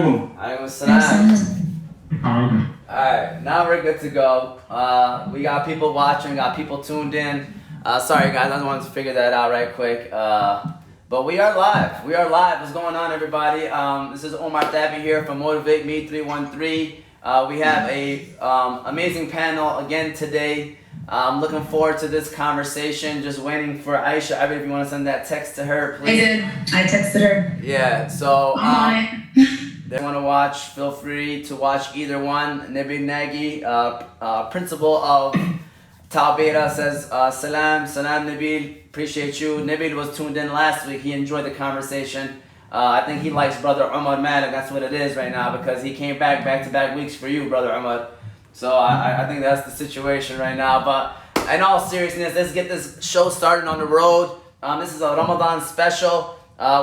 Alaikum salam. Alright, now we're good to go. We got people watching, got people tuned in. Sorry guys, I just wanted to figure that out right quick. But we are live. We are live. What's going on, everybody? This is Omar Thabet here from Motivate Me 313. We have a amazing panel again today. I'm looking forward to this conversation. Just waiting for Aisha. Abeer, if you want to send that text to her, please. I did. I texted her. Yeah, so I'm on it. they want to watch, feel free to watch either one. Nabil Nagy, principal of Thabet, says, Salam Nabil, appreciate you. Nabil was tuned in last week. He enjoyed the conversation. I think he likes brother Omar Malik. That's what it is right now, because he came back-to-back weeks for you, brother Omar. So I think that's the situation right now. But in all seriousness, let's get this show started on the road. This is a Ramadan special.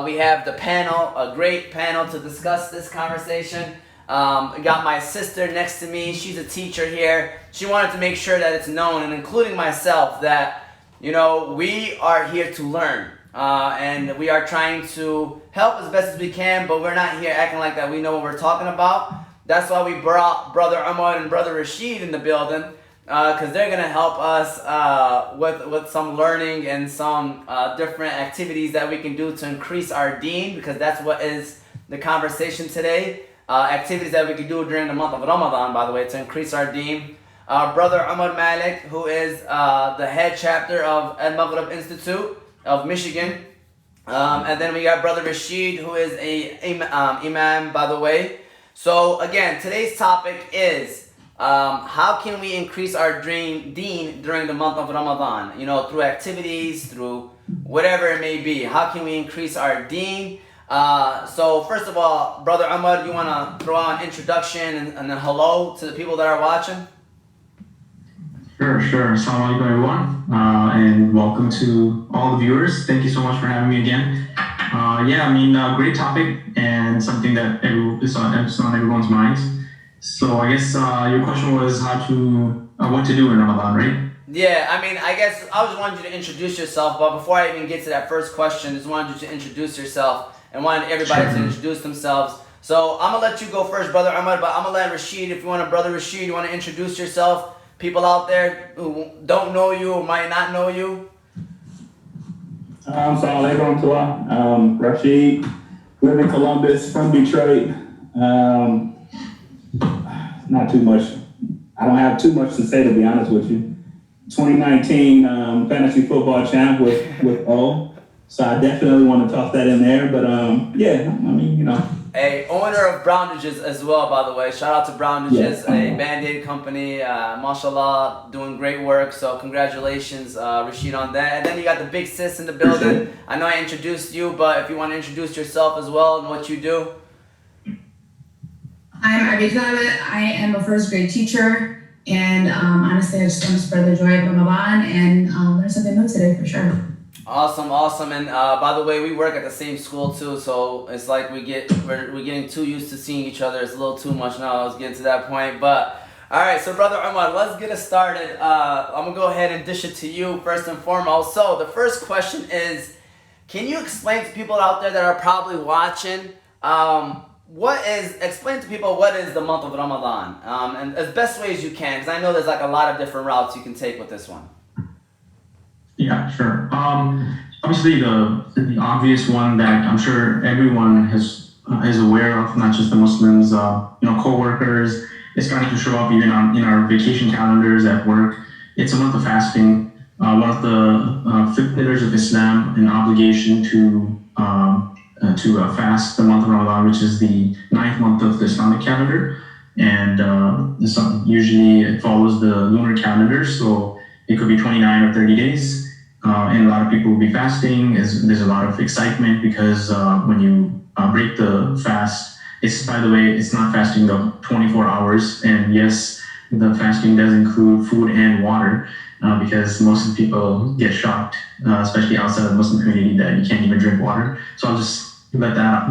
We have the panel, a great panel to discuss this conversation. I got my sister next to me. She's a teacher here. She wanted to make sure that it's known, and including myself, that, you know, we are here to learn. And we are trying to help as best as we can, but we're not here acting like that we know what we're talking about. That's why we brought brother Omar and brother Rashid in the building, because they're going to help us with some learning and some different activities that we can do to increase our deen, because that's what is the conversation today. Activities that we can do during the month of Ramadan, by the way, to increase our deen. Brother Omar Malik, who is the head chapter of Almaghrib Institute of Michigan. And then we got brother Rashid, who is a Imam, by the way. So again, today's topic is how can we increase our deen during the month of Ramadan? You know, through activities, through whatever it may be. How can we increase our deen? So first of all, brother Omar, you want to throw out an introduction and a hello to the people that are watching? Sure. Assalamu alaikum, everyone, and welcome to all the viewers. Thank you so much for having me again. Great topic and something that is on everyone's minds. So I guess your question was what to do in Ramadan, right? Yeah, I guess I just wanted you to introduce yourself, but before I even get to that first question, just wanted you to introduce yourself and wanted everybody to introduce themselves. So I'm going to let you go first, brother Omar, but I'm going to let Rashid, if you want to, brother Rashid, you want to introduce yourself? People out there who don't know you or might not know you. Assalamu alaikum, Rashid, live in Columbus, from Detroit. Not too much. I don't have too much to say, to be honest with you. 2019 fantasy football champ with O. So I definitely want to toss that in there. But A owner of Brownages as well, by the way. Shout out to Brownages, yes. A Band-Aid company. Mashallah, doing great work. So congratulations, Rashid, on that. And then you got the big sis in the building. I know I introduced you, but if you want to introduce yourself as well and what you do. I'm Abeer. I am a first grade teacher, and honestly, I just want to spread the joy of Ramadan and learn something new today for sure. Awesome. And by the way, we work at the same school too, so it's like we're getting too used to seeing each other. It's a little too much now. I was getting to that point, but all right. So brother Omar, let's get it started. I'm gonna go ahead and dish it to you first and foremost. So the first question is, can you explain to people out there that are probably watching, explain to people what is the month of Ramadan, and as best way as you can, because I know there's like a lot of different routes you can take with this one. Yeah, sure. Obviously, the obvious one that I'm sure everyone is aware of, not just the Muslims, co-workers, is starting to show up even in our vacation calendars at work. It's a month of fasting. One of the fifth pillars of Islam, an obligation to fast the month of Ramadan, which is the 9th month of the Islamic calendar, and usually it follows the lunar calendar, so it could be 29 or 30 days. And a lot of people will be fasting. There's a lot of excitement because when you break the fast, by the way, it's not fasting the 24 hours. And yes, the fasting does include food and water because most people get shocked, especially outside of the Muslim community, that you can't even drink water. So I'll just let that,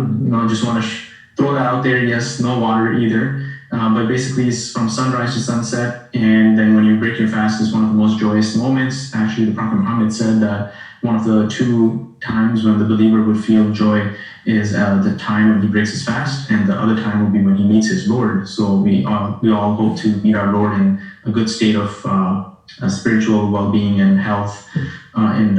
just want to throw that out there. Yes, no water either. But basically, it's from sunrise to sunset. And then when you break your fast, it's one of the most joyous moments. Actually, the Prophet Muhammad said that one of the two times when the believer would feel joy is the time when he breaks his fast, and the other time will be when he meets his Lord. So we all hope to meet our Lord in a good state of spiritual well-being and health, and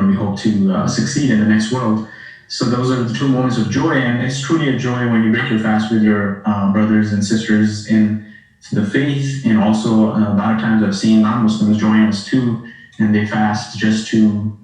we hope to succeed in the next world. So those are the two moments of joy, and it's truly a joy when you break your fast with your brothers and sisters in the faith. And also a lot of times I've seen non-Muslims join us too, and they fast just to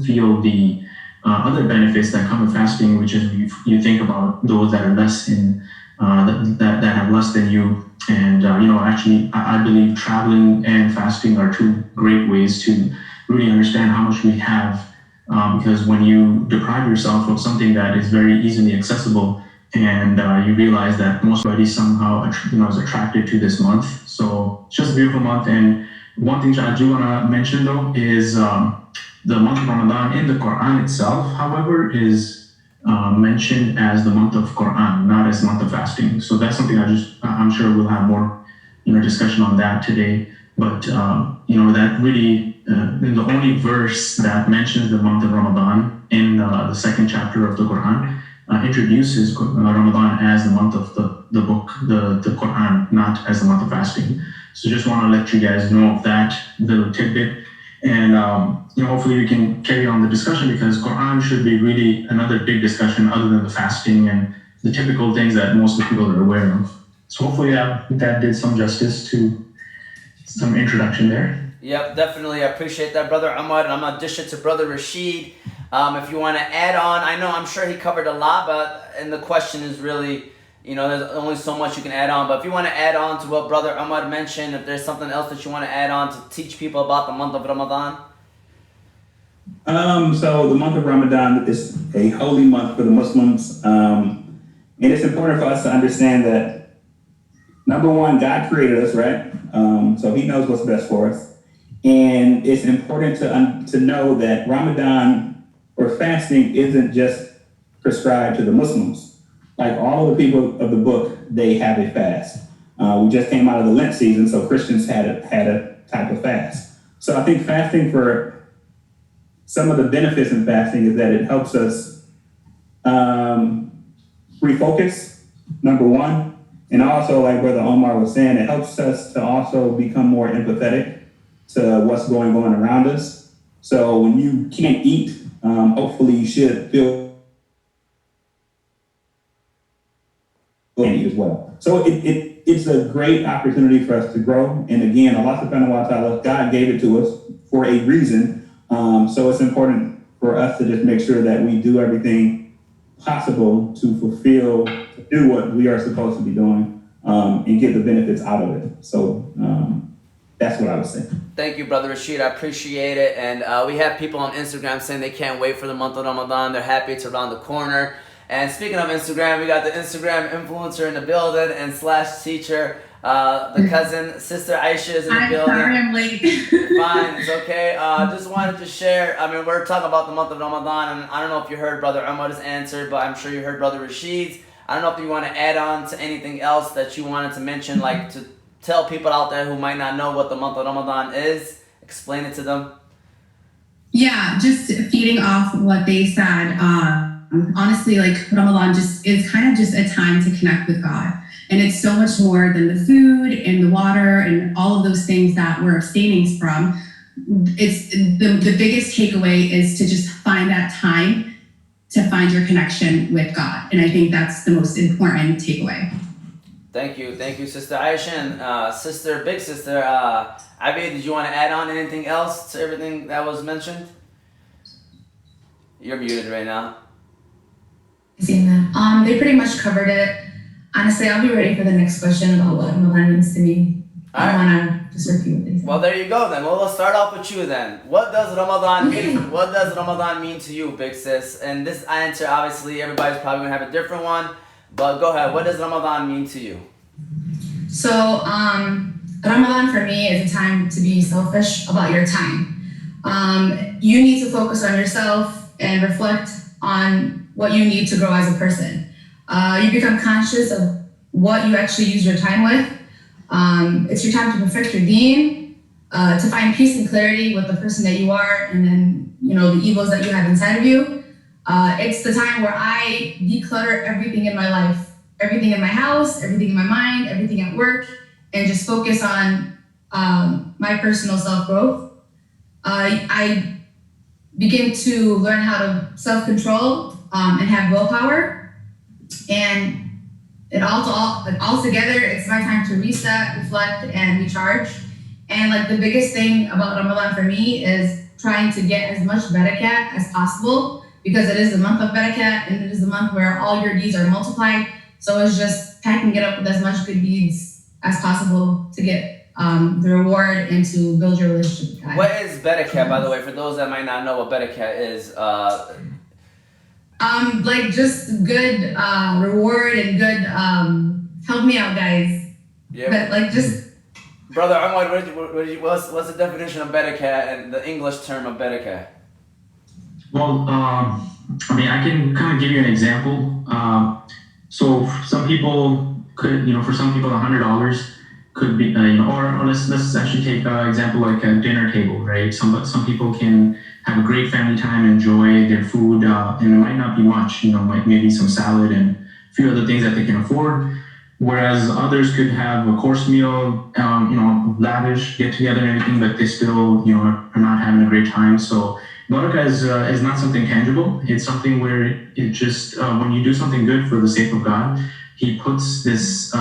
feel the other benefits that come with fasting, which is you think about those that are less in that have less than you. And actually I believe traveling and fasting are two great ways to really understand how much we have. Because when you deprive yourself of something that is very easily accessible, and you realize that most everybody somehow is attracted to this month. So it's just a beautiful month. And one thing that I do want to mention though is the month of Ramadan in the Quran itself, however, is mentioned as the month of Quran, not as the month of fasting. So that's something I'm sure we'll have more discussion on that today. But that really the only verse that mentions the month of Ramadan in the second chapter of the Quran introduces Ramadan as the month of the book, the Quran, not as the month of fasting. So just want to let you guys know of that little tidbit. And hopefully we can carry on the discussion, because Quran should be really another big discussion other than the fasting and the typical things that most people are aware of. So hopefully that did some justice to some introduction there. Yep, definitely. I appreciate that, Brother Omar. And I'm going to dish it to Brother Rashid. If you want to add on, I'm sure he covered a lot, and the question is really, there's only so much you can add on. But if you want to add on to what Brother Omar mentioned, if there's something else that you want to add on to teach people about the month of Ramadan. So the month of Ramadan is a holy month for the Muslims. And it's important for us to understand that, number one, God created us, right? So he knows what's best for us. And it's important to know that Ramadan or fasting isn't just prescribed to the Muslims. Like all of the people of the book, they have a fast. We just came out of the Lent season, so Christians had a type of fast. So I think fasting, for some of the benefits in fasting is that it helps us refocus, number one. And also, like Brother Omar was saying, it helps us to also become more empathetic to what's going on around us. So when you can't eat, hopefully you should feel as well. So it's a great opportunity for us to grow. And again, Allah subhanahu wa ta'ala, God gave it to us for a reason. So it's important for us to just make sure that we do everything possible to do what we are supposed to be doing, and get the benefits out of it. So that's what I would say. Thank you, Brother Rashid. I appreciate it. And we have people on Instagram saying they can't wait for the month of Ramadan. They're happy it's around the corner. And speaking of Instagram, we got the Instagram influencer in the building and / teacher, the cousin, Sister Aisha is in the building. I'm sorry I'm late. Fine, it's okay. Just wanted to share, we're talking about the month of Ramadan, and I don't know if you heard Brother Omar's answer, but I'm sure you heard Brother Rashid's. I don't know if you want to add on to anything else that you wanted to mention, like to tell people out there who might not know what the month of Ramadan is. Explain it to them. Yeah, just feeding off what they said. Honestly, like Ramadan is kind of just a time to connect with God. And it's so much more than the food and the water and all of those things that we're abstaining from. It's the biggest takeaway is to just find that time to find your connection with God. And I think that's the most important takeaway. Thank you, Sister Aisha. And big sister, Abeer, did you want to add on anything else to everything that was mentioned? You're muted right now. Seeing that. They pretty much covered it. Honestly, I'll be ready for the next question about what Ramadan means to me. I want to just repeat what they said. Well, there you go then. Well, let's start off with you then. What does Ramadan mean? What does Ramadan mean to you, big sis? And this answer, obviously, everybody's probably going to have a different one. But go ahead. What does Ramadan mean to you? So, Ramadan for me is a time to be selfish about your time. You need to focus on yourself and reflect on what you need to grow as a person. You become conscious of what you actually use your time with. It's your time to perfect your deen, to find peace and clarity with the person that you are, and then, the evils that you have inside of you. It's the time where I declutter everything in my life, everything in my house, everything in my mind, everything at work, and just focus on my personal self-growth. I begin to learn how to self-control and have willpower. And all together, it's my time to reset, reflect, and recharge. And like the biggest thing about Ramadan for me is trying to get as much barakat as possible, because it is the month of barakat, and it is the month where all your deeds are multiplied. So it's just packing it up with as much good deeds as possible to get the reward and to build your relationship with God. What is barakat, by the way, for those that might not know what barakat is? Like just good reward and good help me out, guys. Yeah. But like just Brother Omar, what's the definition of barakat and the English term of barakat? Well, I can kind of give you an example. So some people could, for some people, $100 could be, or let's actually take an example like a dinner table, right? Some people can have a great family time, enjoy their food, and it might not be much, maybe some salad and a few other things that they can afford. Whereas others could have a course meal, lavish, get together and everything, but they still, are not having a great time. So barakah is not something tangible. It's something where it just, when you do something good for the sake of God, He puts this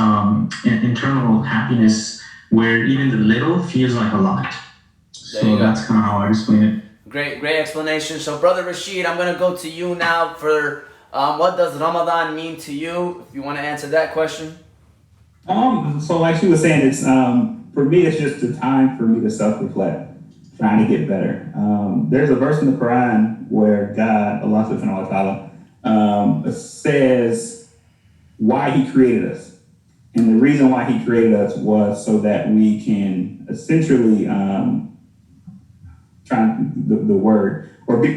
internal happiness where even the little feels like a lot. So that's kind of how I explain it. Great explanation. So Brother Rashid, I'm going to go to you now for what does Ramadan mean to you? If you want to answer that question. So like she was saying, it's for me, it's just a time for me to self-reflect, trying to get better. There's a verse in the Quran where God, Allah subhanahu wa ta'ala, says why He created us. And the reason why He created us was so that we can essentially,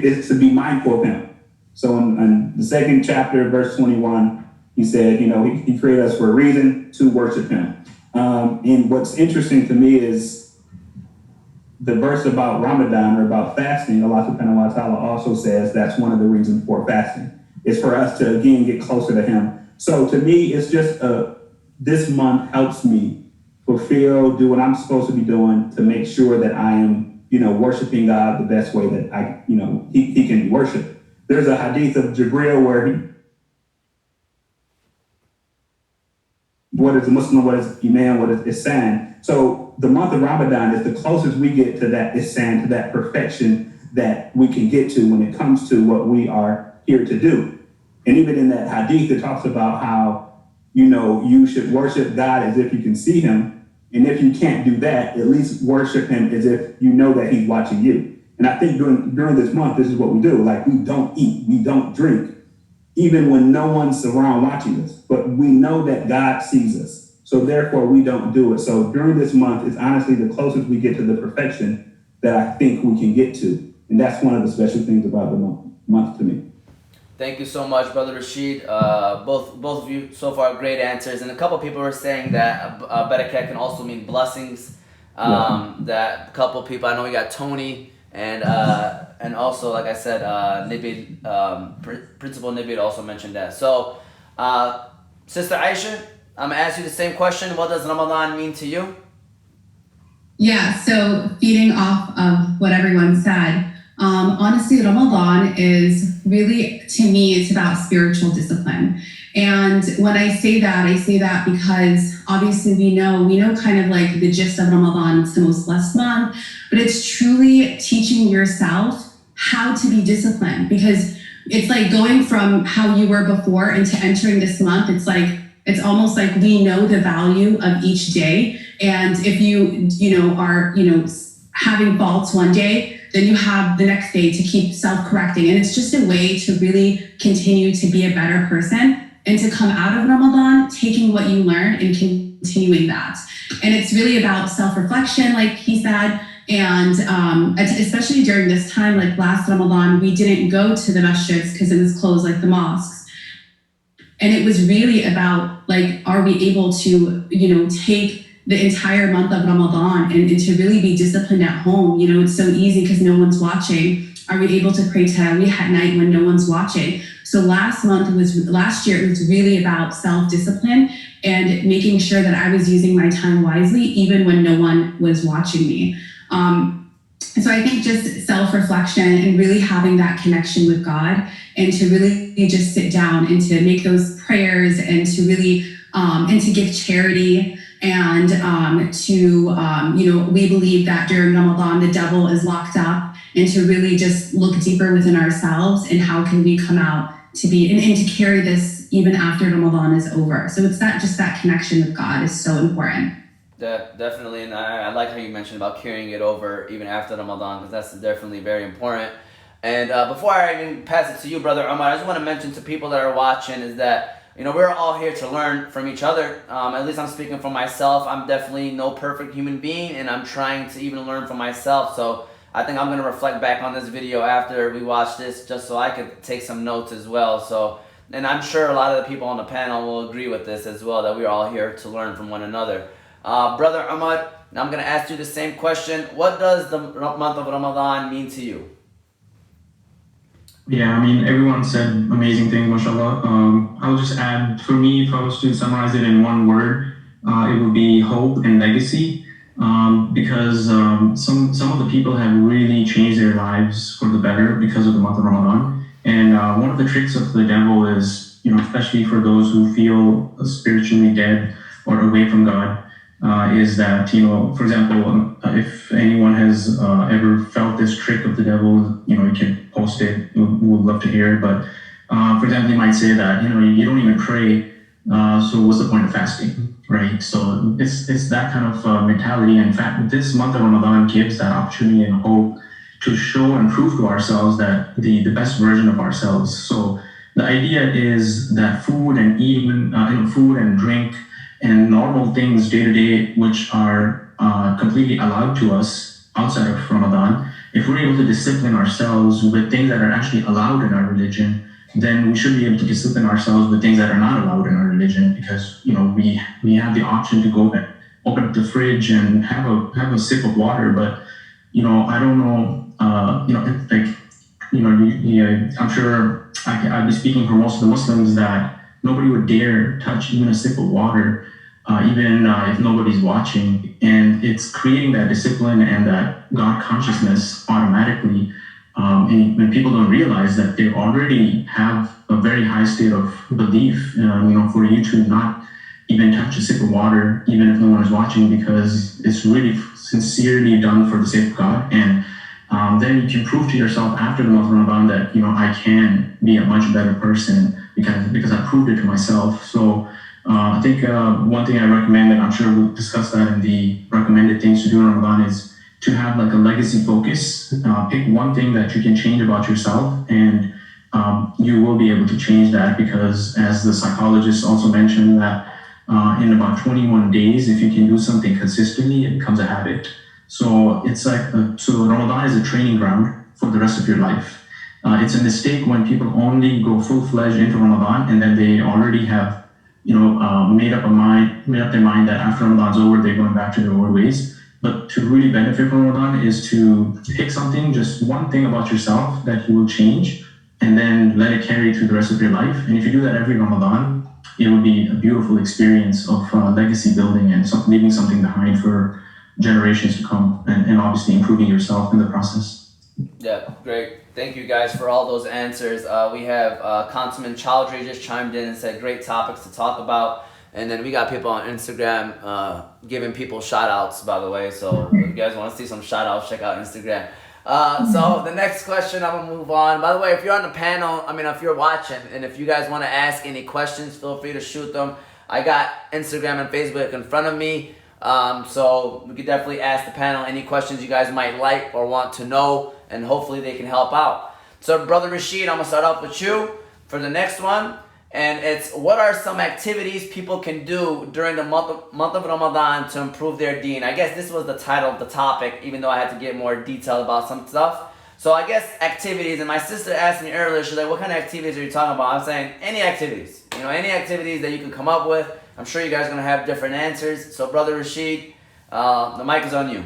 it's to be mindful of Him. So in the second chapter, verse 21, He said, He created us for a reason, to worship Him. And what's interesting to me is the verse about Ramadan or about fasting. Allah subhanahu wa ta'ala also says that's one of the reasons for fasting. It's for us to, again, get closer to Him. So to me, it's just this month helps me do what I'm supposed to be doing to make sure that I am, worshiping God the best way that He can be worshipped. There's a hadith of Jibril where what is a Muslim, what is Imam, what is Ihsan. So the month of Ramadan is the closest we get to that Ihsan, to that perfection that we can get to when it comes to what we are here to do. And even in that hadith, it talks about how, you should worship God as if you can see Him. And if you can't do that, at least worship Him as if you know that He's watching you. And I think during this month, this is what we do. Like, we don't eat, we don't drink, even when no one's around watching us. But we know that God sees us. So therefore, we don't do it. So during this month, it's honestly the closest we get to the perfection that I think we can get to. And that's one of the special things about the month to me. Thank you so much, Brother Rashid. Both of you so far great answers. And a couple people were saying that barakat can also mean blessings. That a couple people, I know we got Tony and also, like I said, Nabil, Principal Nabil also mentioned that. So, Sister Aisha, I'm gonna ask you the same question. What does Ramadan mean to you? Yeah, so feeding off of what everyone said, honestly, Ramadan is really, to me, it's about spiritual discipline. And when I say that because obviously we know kind of like the gist of Ramadan, it's the most blessed month, but it's truly teaching yourself how to be disciplined, because it's like going from how you were before into entering this month. It's almost like we know the value of each day. And if you are having faults one day, then you have the next day to keep self-correcting. And it's just a way to really continue to be a better person and to come out of Ramadan taking what you learned and continuing that. And it's really about self-reflection, like he said. And especially during this time, like last Ramadan, we didn't go to the masjids because it was closed, like the mosques. And it was really about like, are we able to, take the entire month of Ramadan and to really be disciplined at home? It's so easy because no one's watching. Are we able to pray Tarawih at night when no one's watching? So last year, it was really about self-discipline and making sure that I was using my time wisely, even when no one was watching me. So I think just self-reflection and really having that connection with God, and to really just sit down and to make those prayers, and to really, and to give charity, and we believe that during Ramadan, the devil is locked up, and to really just look deeper within ourselves and how can we come out to be, and to carry this even after Ramadan is over. So it's that connection with God is so important. Definitely, and I like how you mentioned about carrying it over even after Ramadan, because that's definitely very important. And before I even pass it to you, Brother Omar, I just want to mention to people that are watching is that, we're all here to learn from each other. At least I'm speaking for myself. I'm definitely no perfect human being, and I'm trying to even learn from myself. So I think I'm going to reflect back on this video after we watch this, just so I could take some notes as well. So, and I'm sure a lot of the people on the panel will agree with this as well, that we're all here to learn from one another. Brother Ahmad, now I'm going to ask you the same question. What does the month of Ramadan mean to you? Yeah, I mean, everyone said amazing things, mashallah. I'll just add, for me, if I was to summarize it in one word, it would be hope and legacy. Because some of the people have really changed their lives for the better because of the month of Ramadan. And one of the tricks of the devil is, especially for those who feel spiritually dead or away from God, is that, for example, if anyone has ever felt this trick of the devil, you can post it. We would love to hear it. But for example, you might say that, you don't even pray, so what's the point of fasting, right? So it's that kind of mentality. In fact, this month of Ramadan gives that opportunity and hope to show and prove to ourselves that the best version of ourselves. So the idea is that food and even food and drink and normal things day to day, which are completely allowed to us outside of Ramadan, if we're able to discipline ourselves with things that are actually allowed in our religion, then we should be able to discipline ourselves with things that are not allowed in our religion, because we have the option to go and open up the fridge and have a sip of water. But I don't know, I'm sure I'd be speaking for most of the Muslims that nobody would dare touch even a sip of water, even if nobody's watching. And it's creating that discipline and that God consciousness automatically. And when people don't realize that they already have a very high state of belief, for you to not even touch a sip of water, even if no one is watching, because it's really sincerely done for the sake of God. And then you can prove to yourself after the month of Ramadan that, I can be a much better person because I proved it to myself. So I think one thing I recommend, and I'm sure we'll discuss that in the recommended things to do in Ramadan, is to have like a legacy focus. Pick one thing that you can change about yourself, and you will be able to change that, because as the psychologists also mentioned, that in about 21 days, if you can do something consistently, it becomes a habit. So it's like, so Ramadan is a training ground for the rest of your life. It's a mistake when people only go full-fledged into Ramadan and then they already have, made up their mind that after Ramadan's over, they're going back to their old ways. But to really benefit from Ramadan is to pick something, just one thing about yourself that you will change, and then let it carry through the rest of your life. And if you do that every Ramadan, it will be a beautiful experience of legacy building and leaving something behind for generations to come, and obviously improving yourself in the process. Yeah, great. Thank you guys for all those answers. We have Councilman Chowdhury just chimed in and said great topics to talk about. And then we got people on Instagram giving people shout outs, by the way. So if you guys want to see some shout outs, check out Instagram. So the next question, I'm gonna move on. By the way, if you're on the panel, if you're watching, and if you guys want to ask any questions, feel free to shoot them. I got Instagram and Facebook in front of me. So we could definitely ask the panel any questions you guys might like or want to know, and hopefully they can help out. So Brother Rashid, I'm gonna start off with you for the next one. And it's, what are some activities people can do during the month of Ramadan to improve their deen? I guess this was the title of the topic, even though I had to get more detail about some stuff. So I guess activities, and my sister asked me earlier, she's like, what kind of activities are you talking about? I'm saying any activities. any activities that you can come up with. I'm sure you guys are gonna have different answers. So, Brother Rashid, the mic is on you.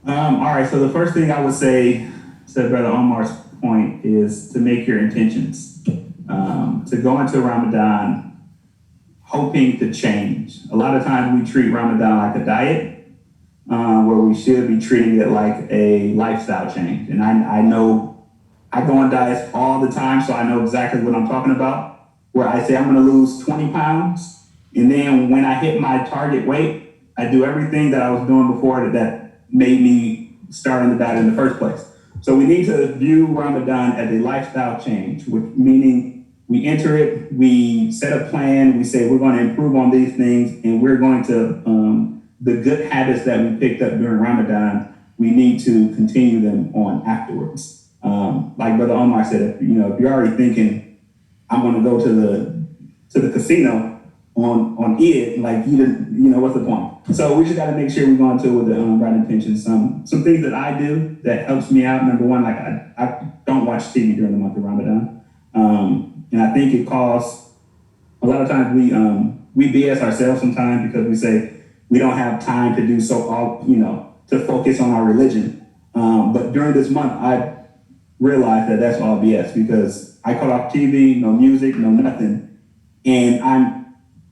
All right. So the first thing I would say, to Brother Omar's point, is to make your intentions. To go into Ramadan hoping to change. A lot of times we treat Ramadan like a diet, where we should be treating it like a lifestyle change. And I know I go on diets all the time, so I know exactly what I'm talking about. Where I say I'm going to lose 20 pounds, and then when I hit my target weight, I do everything that I was doing before that made me start on the diet in the first place. So we need to view Ramadan as a lifestyle change, which meaning we enter it, we set a plan, we say we're going to improve on these things, and we're going to, the good habits that we picked up during Ramadan, we need to continue them on afterwards. Like Brother Omar said, if you're already thinking, I'm going to go to the casino on Eid, like what's the point? So we just got to make sure we're going to it with the right intentions. Some things that I do that helps me out. Number one, like I don't watch TV during the month of Ramadan, and I think it causes a lot of times we BS ourselves sometimes because we say we don't have time to do to focus on our religion. But during this month, I realized that that's all BS because I cut off TV, no music, no nothing, and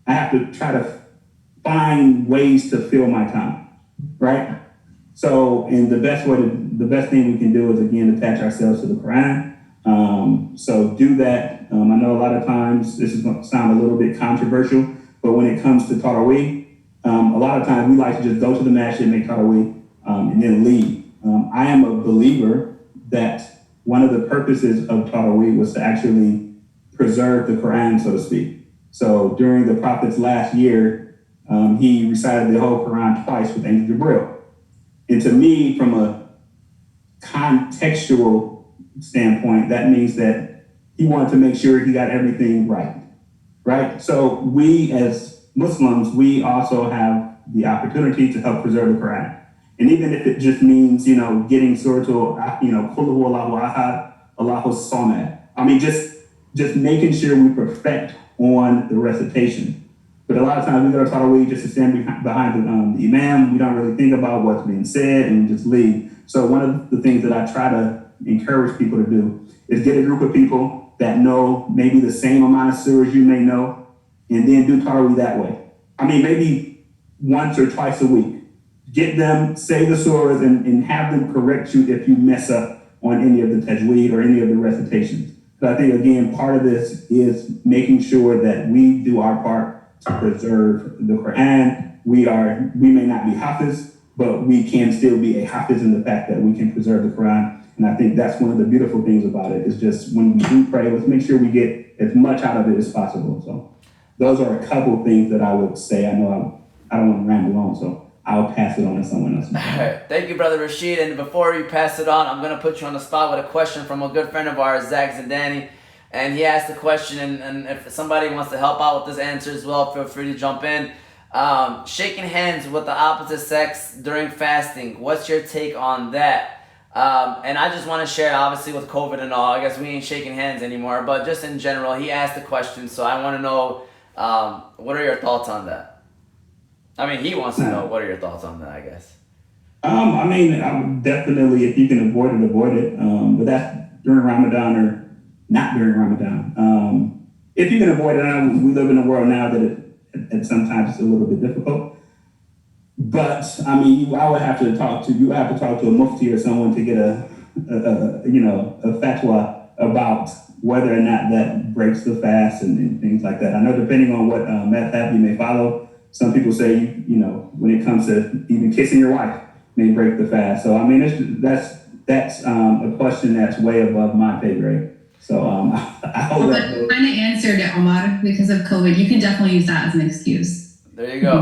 I have to try to find ways to fill my time, right? So, and the best thing we can do is again attach ourselves to the Quran. So do that. I know a lot of times this is going to sound a little bit controversial, but when it comes to Taraweeh, a lot of times we like to just go to the masjid, make Taraweeh, and then leave. I am a believer that one of the purposes of Taraweeh was to actually preserve the Quran, so to speak. So during the Prophet's last year, he recited the whole Quran twice with Angel Jibril. And to me, from a contextual standpoint, that means that he wanted to make sure he got everything right? So we as Muslims, we also have the opportunity to help preserve the Quran. And even if it just means, getting Surah Qul Huwa Allahu Ahad, Allahu Samad. I mean, just making sure we perfect on the recitation. But a lot of times we go to Taraweeh just to stand behind the Imam. We don't really think about what's being said and we just leave. So one of the things that I try to encourage people to do is get a group of people that know maybe the same amount of surahs you may know, and then do Taraweeh that way. I mean, maybe once or twice a week. Get them, say the surahs, and have them correct you if you mess up on any of the tajweed or any of the recitations. But I think, again, part of this is making sure that we do our part to preserve the Quran. We may not be hafiz, but we can still be a hafiz in the fact that we can preserve the Quran. And I think that's one of the beautiful things about it is just when we do pray, let's make sure we get as much out of it as possible. So those are a couple of things that I would say. I know I don't want to ramble on, so I'll pass it on to someone else. All right. Thank you, Brother Rashid. And before you pass it on, I'm going to put you on the spot with a question from a good friend of ours, Zach Zidani. And he asked the question, and if somebody wants to help out with this answer as well, feel free to jump in. Shaking hands with the opposite sex during fasting. What's your take on that? And I just want to share, obviously, with COVID and all, I guess we ain't shaking hands anymore, but just in general, he asked the question, so I want to know, what are your thoughts on that? I mean, he wants to know, what are your thoughts on that, I guess? I mean, I would definitely, if you can avoid it. But that's during Ramadan or not during Ramadan. If you can avoid it, I know we live in a world now that it sometimes it's a little bit difficult. But I mean, I would have to talk to a mufti or someone to get a fatwa about whether or not that breaks the fast and things like that. I know depending on what madhab you may follow, some people say when it comes to even kissing your wife may break the fast. So I mean, that's a question that's way above my pay grade. So I hope that. But kind of answered it, Omar, because of COVID. You can definitely use that as an excuse. There you go.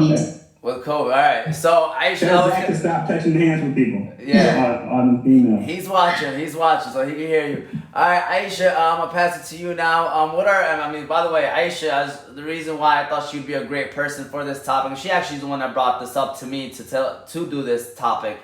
With COVID. All right. So Aisha, Zach to stop touching hands with people. Yeah. On email. He's watching, so he can hear you. All right, Aisha, I'll pass it to you now. By the way, Aisha, the reason why I thought she'd be a great person for this topic, she actually is the one that brought this up to me to do this topic.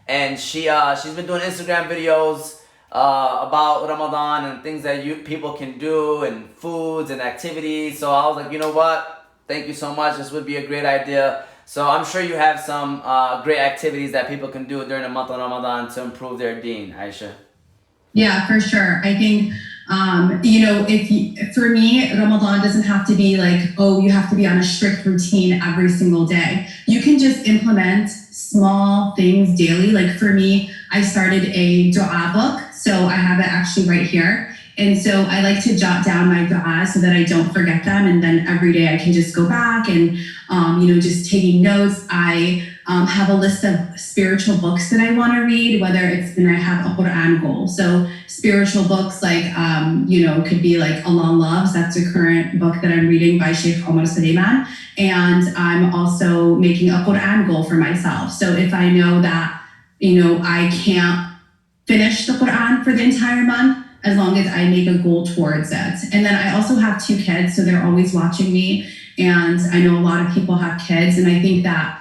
And she's been doing Instagram videos about Ramadan and things that people can do and foods and activities. So I was like, you know what? Thank you so much. This would be a great idea. So I'm sure you have some great activities that people can do during the month of Ramadan to improve their deen, Aisha. Yeah, for sure. I think, for me, Ramadan doesn't have to be like, oh, you have to be on a strict routine every single day. You can just implement small things daily. Like for me, I started a dua book. So I have it actually right here. And so I like to jot down my dua so that I don't forget them. And then every day I can just go back and, just taking notes. I have a list of spiritual books that I want to read, and I have a Quran goal. So spiritual books like, could be like Allah Loves. That's a current book that I'm reading by Sheikh Omar. And I'm also making a Quran goal for myself. So if I know that, I can't finish the Quran for the entire month, as long as I make a goal towards it. And then I also have 2 kids, so they're always watching me. And I know a lot of people have kids. And I think that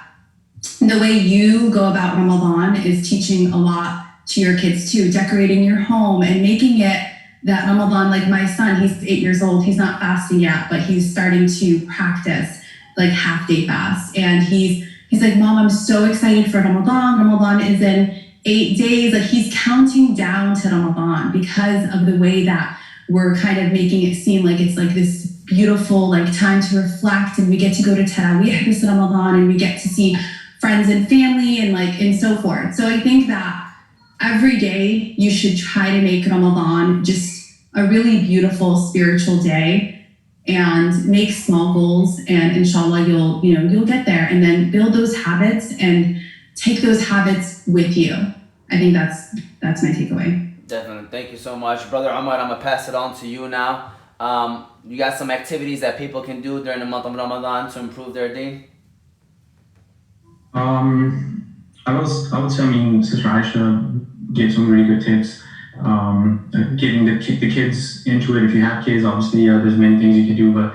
the way you go about Ramadan is teaching a lot to your kids too, decorating your home and making it that Ramadan, like my son, he's 8 years old. He's not fasting yet, but he's starting to practice like half-day fast. And he's like, Mom, I'm so excited for Ramadan. Ramadan is in 8 days. Like he's counting down to Ramadan because of the way that we're kind of making it seem like it's like this beautiful like time to reflect, and we get to go to Taraweeh this Ramadan, and we get to see friends and family and so forth. So I think that every day you should try to make Ramadan just a really beautiful spiritual day and make small goals, and inshallah you'll get there, and then build those habits and take those habits with you. I think that's my takeaway. Definitely. Thank you so much. Brother Omar, I'm going to pass it on to you now. You got some activities that people can do during the month of Ramadan to improve their deen? I would say, Sister Aisha gave some really good tips. Getting the kids into it. If you have kids, obviously, there's many things you can do. But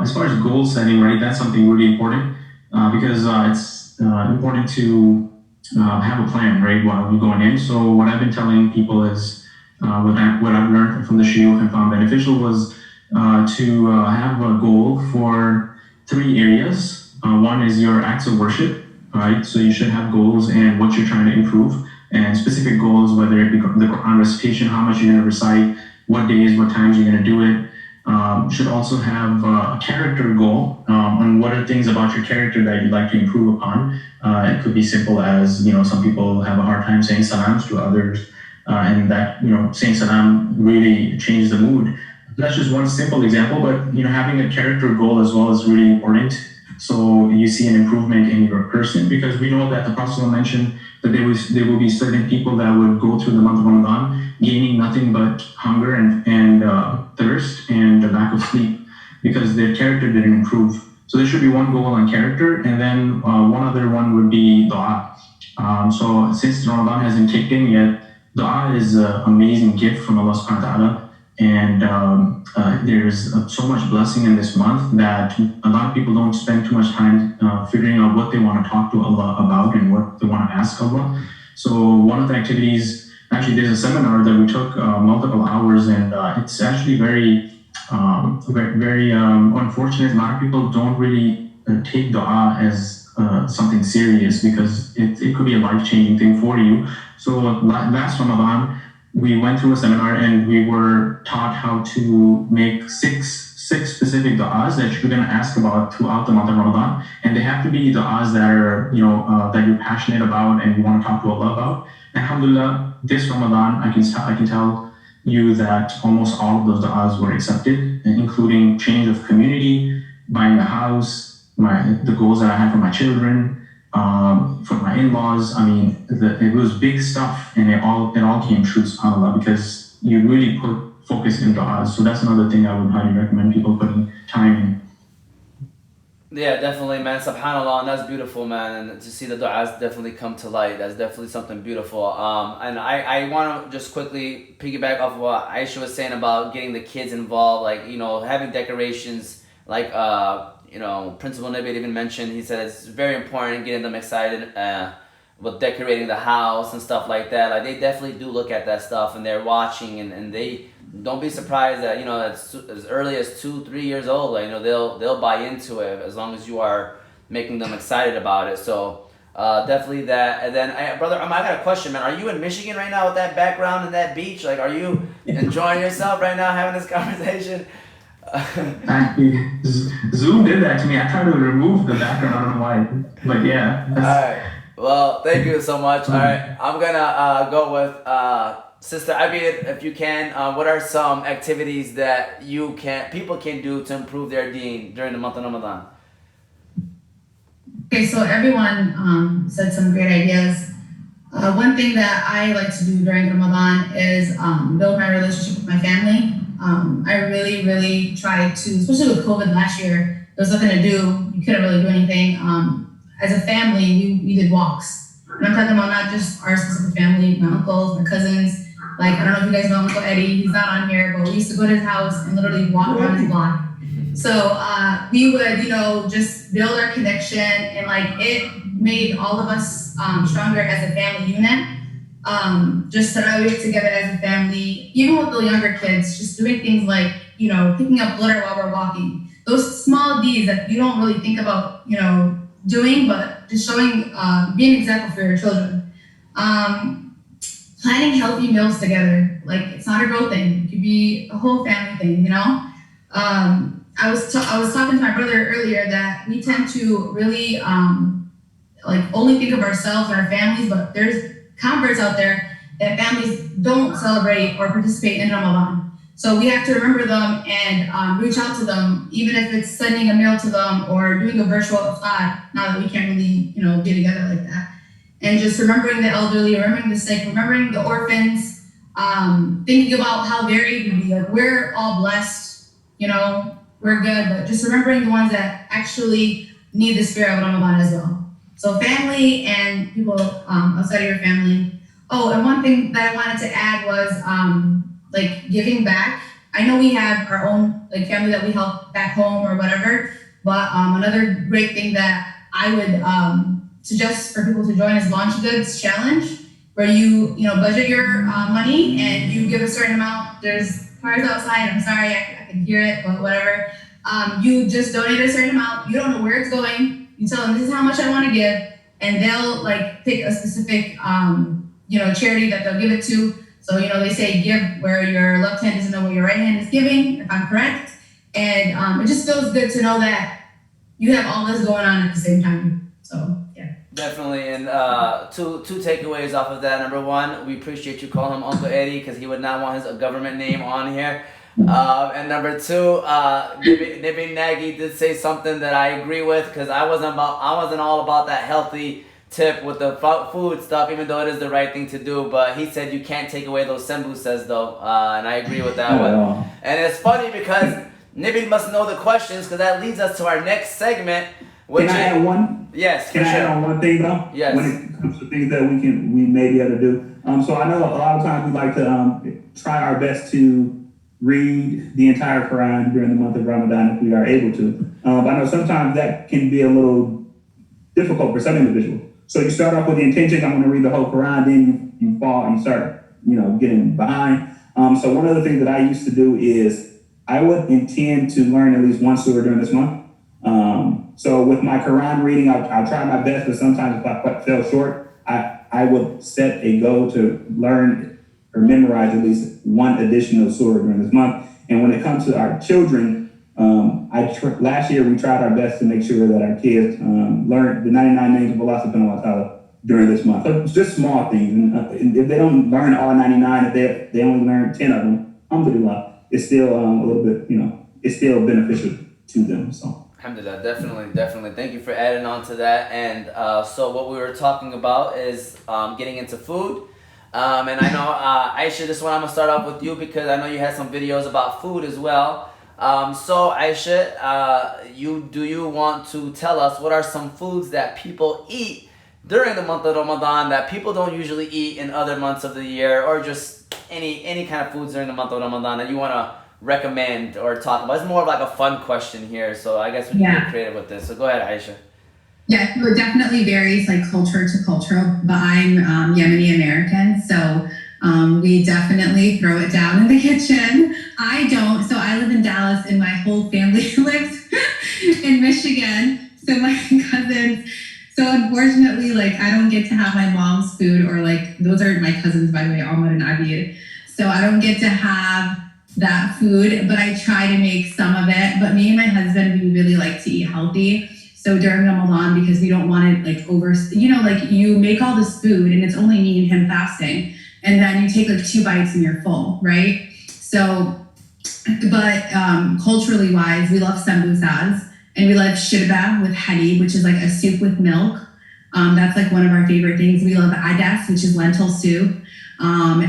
as far as goal setting, right, that's something really important because it's important to have a plan, right, while you're going in. So what I've been telling people is what I've learned from the shiur and found beneficial was to have a goal for 3 areas. One is your acts of worship, right? So you should have goals and what you're trying to improve, and specific goals, whether it be the Quran recitation, how much you're going to recite, what days, what times you're going to do it. Should also have a character goal on what are things about your character that you'd like to improve upon. It could be simple as, some people have a hard time saying salams to others, and that, saying salam really changes the mood. That's just one simple example, but, having a character goal as well is really important. So you see an improvement in your person, because we know that the Prophet mentioned that there will be certain people that would go through the month of Ramadan gaining nothing but hunger and thirst and a lack of sleep because their character didn't improve. So there should be one goal on character, and then one other one would be dua. So since Ramadan hasn't kicked in yet, dua is an amazing gift from Allah subhanahu wa ta'ala. And there's so much blessing in this month that a lot of people don't spend too much time figuring out what they want to talk to Allah about and what they want to ask Allah. So one of the activities, actually there's a seminar that we took multiple hours, and it's actually very unfortunate. A lot of people don't really take dua as something serious because it could be a life-changing thing for you. So last Ramadan, we went through a seminar and we were taught how to make six specific du'as that you're going to ask about throughout the month of Ramadan. And they have to be du'as that are, that you're passionate about and you want to talk to Allah about. Alhamdulillah, this Ramadan, I can tell you that almost all of those du'as were accepted, including change of community, buying a house, the goals that I have for my children, for my in-laws. I mean, it was big stuff, and it all came true, subhanAllah, because you really put focus in du'as. So that's another thing I would highly recommend people putting time in. Yeah, definitely, man. SubhanAllah, and that's beautiful, man. And to see the du'as definitely come to light, that's definitely something beautiful. And I want to just quickly piggyback off what Aisha was saying about getting the kids involved, like, having decorations, like, Principal Nabi even mentioned. He said it's very important getting them excited with decorating the house and stuff like that. Like they definitely do look at that stuff and they're watching, and they don't be surprised that, you know, as early as 2-3 years old, like, you know, they'll buy into it as long as you are making them excited about it. So definitely that. And then brother, I got a question, man. Are you in Michigan right now with that background and that beach? Like, are you enjoying yourself right now having this conversation? Actually, Zoom did that to me. I tried to remove the background. I don't know why, but yeah. All right. Well, thank you so much. All right, I'm gonna go with Sister Abeer, if you can. What are some activities that people can do to improve their deen during the month of Ramadan? Okay, so everyone said some great ideas. One thing that I like to do during Ramadan is build my relationship with my family. I really, really try to, especially with COVID last year, there was nothing to do. You couldn't really do anything. As a family, we did walks. And I'm talking about not just our specific family, my uncles, my cousins. Like, I don't know if you guys know Uncle Eddie, he's not on here, but we used to go to his house and literally walk around his block. So we would, you know, just build our connection, and like it made all of us stronger as a family unit. Just that we together as a family, even with the younger kids, just doing things like, you know, picking up litter while we're walking. Those small deeds that you don't really think about, you know, doing, but just showing, being an example for your children. Planning healthy meals together. Like, it's not a girl thing. It could be a whole family thing, you know? I was talking to my brother earlier that we tend to really like only think of ourselves and our families, but there's converts out there that families don't celebrate or participate in Ramadan. So we have to remember them and reach out to them, even if it's sending a mail to them or doing a virtual iftar, now that we can't really, you know, be together like that. And just remembering the elderly, remembering the sick, remembering the orphans, thinking about how they're able to be. Like, we're all blessed, you know, we're good, but just remembering the ones that actually need the spirit of Ramadan as well. So family and people outside of your family. Oh, and one thing that I wanted to add was like giving back. I know we have our own like family that we help back home or whatever, but another great thing that I would suggest for people to join is Launch Goods Challenge, where you know, budget your money and you give a certain amount. There's cars outside. I'm sorry, I can hear it, but whatever. You just donate a certain amount. You don't know where it's going. You tell them, this is how much I want to give, and they'll like pick a specific you know, charity that they'll give it to. So, you know, they say give where your left hand doesn't know what your right hand is giving, if I'm correct. And it just feels good to know that you have all this going on at the same time. So yeah. Definitely, and two takeaways off of that. Number one, we appreciate you calling him Uncle Eddie because he would not want his government name on here. And number two, Nibi Nagy did say something that I agree with, because I wasn't all about that healthy tip with the food stuff, even though it is the right thing to do. But he said you can't take away those sembusas though, and I agree with that one. And it's funny because Nibi must know the questions, because that leads us to our next segment. Can I add one? Yes. Can I add on one thing though? Yes. When it comes to things that we may be able to do. So I know a lot of times we like to try our best to read the entire Quran during the month of Ramadan if we are able to. I know sometimes that can be a little difficult for some individuals. So you start off with the intention, I'm going to read the whole Quran, then you start, you know, getting behind. So one of the things that I used to do is I would intend to learn at least one surah during this month. So with my Quran reading, I'll try my best, but sometimes if I fell short, I would set a goal to learn or memorize at least one additional surah during this month. And when it comes to our children, last year we tried our best to make sure that our kids learned the 99 names of Allah subhanahu wa ta'ala during this month. So it's just small things. And if they don't learn all 99, if they only learn 10 of them, alhamdulillah, it's still a little bit, you know, it's still beneficial to them. So. Alhamdulillah, definitely. Thank you for adding on to that. And so what we were talking about is getting into food. And I know, Aisha, this one I'm going to start off with you because I know you had some videos about food as well. So Aisha, do you want to tell us what are some foods that people eat during the month of Ramadan that people don't usually eat in other months of the year, or just any kind of foods during the month of Ramadan that you want to recommend or talk about? It's more of like a fun question here, so I guess we can get creative with this. So go ahead, Aisha. Yeah, so it definitely varies like culture to culture, but I'm Yemeni American, so we definitely throw it down in the kitchen. I don't, so I live in Dallas and my whole family lives in Michigan. So my cousins, so unfortunately, like I don't get to have my mom's food or like, those are my cousins, by the way, Omar and Abeer. So I don't get to have that food, but I try to make some of it. But me and my husband, we really like to eat healthy. So during Ramadan, because we don't want to like like you make all this food and it's only me and him fasting. And then you take like 2 bites and you're full, right? So, but culturally wise, we love sambusas and we love shirba with halib, which is like a soup with milk. That's like one of our favorite things. We love adas, which is lentil soup. And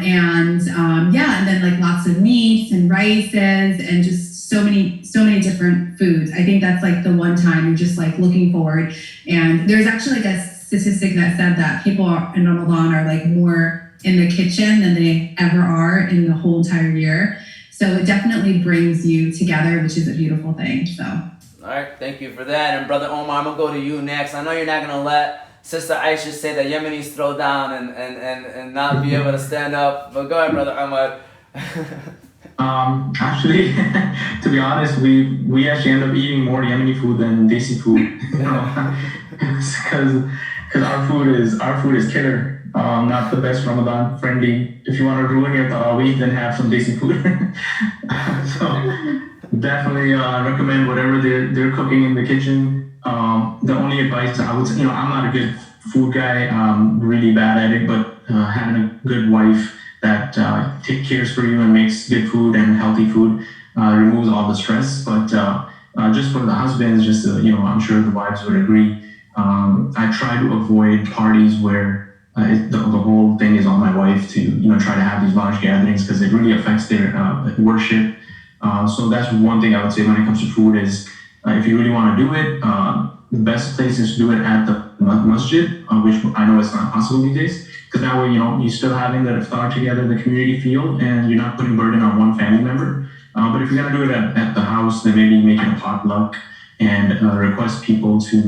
then like lots of meats and rices and just so many different foods. I think that's like the one time you're just like looking forward. And there's actually like a statistic that said that people in Ramadan are like more in the kitchen than they ever are in the whole entire year. So it definitely brings you together, which is a beautiful thing. So. All right, thank you for that. And Brother Omar, I'm going to go to you next. I know you're not going to let Sister Aisha say that Yemenis throw down and not be able to stand up. But go ahead, Brother Omar. Actually, to be honest, we actually end up eating more Yemeni food than Desi food, because our food is killer. Not the best Ramadan friendly. If you want to ruin your Tarawih, then have some Desi food. So definitely recommend whatever they're cooking in the kitchen. The only advice I would say, I'm not a good food guy. I'm really bad at it, but having a good wife that cares for you and makes good food and healthy food removes all the stress. But just for the husbands, I'm sure the wives would agree. I try to avoid parties where the whole thing is on my wife to try to have these large gatherings, because it really affects their worship. So that's one thing I would say when it comes to food is if you really want to do it, the best place is to do it at the masjid, which I know is not possible these days, because that way you're still having the iftar together, the community feel, and you're not putting burden on one family member. But if you're gonna do it at the house, then maybe make it a potluck and request people to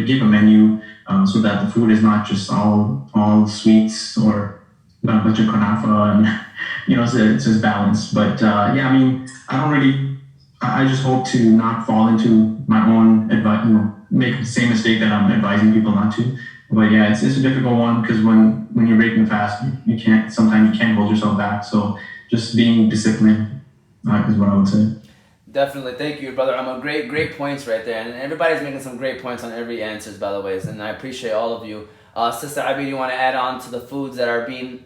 give a menu, so that the food is not just all sweets or a bunch of kunafa, and it's just balanced. But I just hope to not fall into my own advice, make the same mistake that I'm advising people not to. But yeah, it's a difficult one, because when you're breaking the fast, sometimes you can't hold yourself back. So just being disciplined is what I would say. Definitely. Thank you, Brother Omar. Great points right there. And everybody's making some great points on every answers, by the way. And I appreciate all of you. Sister Abeer, you want to add on to the foods that are being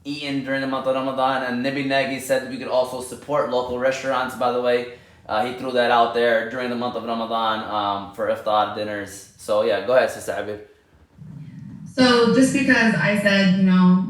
eaten during the month of Ramadan? And Nabi Nagy said we could also support local restaurants, by the way. He threw that out there during the month of Ramadan for iftar dinners. So yeah, go ahead, Sister Abeer. So just because I said,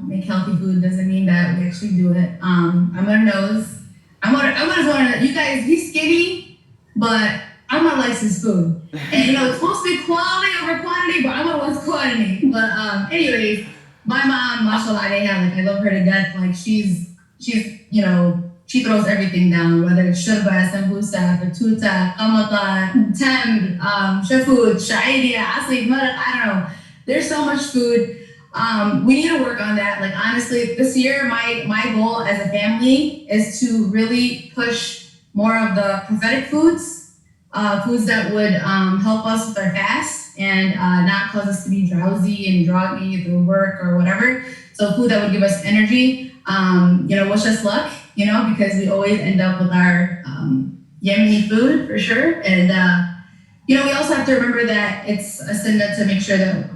make healthy food doesn't mean that we actually do it. I'm gonna nose. I'm gonna you guys be skinny, but I'm gonna like this food. And it's supposed to be quality over quantity, but I'm gonna want quantity. But anyways, my mom, mashallah, I love her to death. Like she's she throws everything down, whether it's shurba, sambusa, fatuta, qamata, tamr, shafud, sha'iriya, asli, maraq, I don't know. There's so much food. We need to work on that. Like honestly, this year my goal as a family is to really push more of the prophetic foods that would help us with our fast and not cause us to be drowsy and groggy through work or whatever. So food that would give us energy. Wish us luck. Because we always end up with our Yemeni food for sure. And we also have to remember that it's a sunnah to make sure that,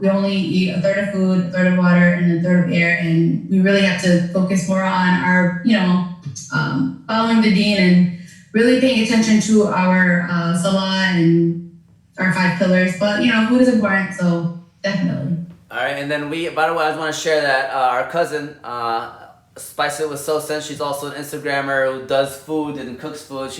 we only eat a third of food, a third of water, and a third of air. And we really have to focus more on our, following the deen and really paying attention to our salah and our 5 pillars. But, food is important, so definitely. All right, and then by the way, I just want to share that our cousin, Spice It With Sosen, she's also an Instagrammer who does food and cooks food.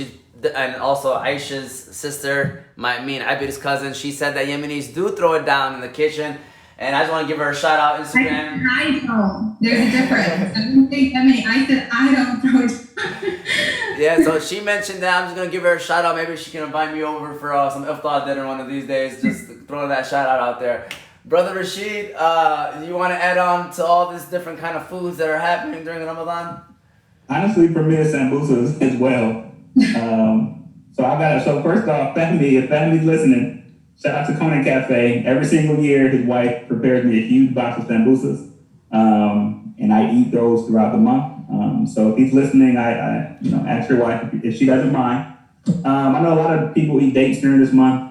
And also Aisha's sister, me and Abeer's cousin, she said that Yemenis do throw it down in the kitchen. And I just want to give her a shout out Instagram. I don't. There's a difference. I didn't think Yemeni. I said I don't throw it down. Yeah, so she mentioned that. I'm just gonna give her a shout out. Maybe she can invite me over for some iftar dinner one of these days. Just throwing that shout out there. Brother Rashid, you want to add on to all these different kind of foods that are happening during Ramadan? Honestly, for me, it's samosas as well. So first off, if family's listening, shout out to Conan Cafe. Every single year, his wife prepares me a huge box of samosas, and I eat those throughout the month. So if he's listening, I ask your wife if she doesn't mind. I know a lot of people eat dates during this month.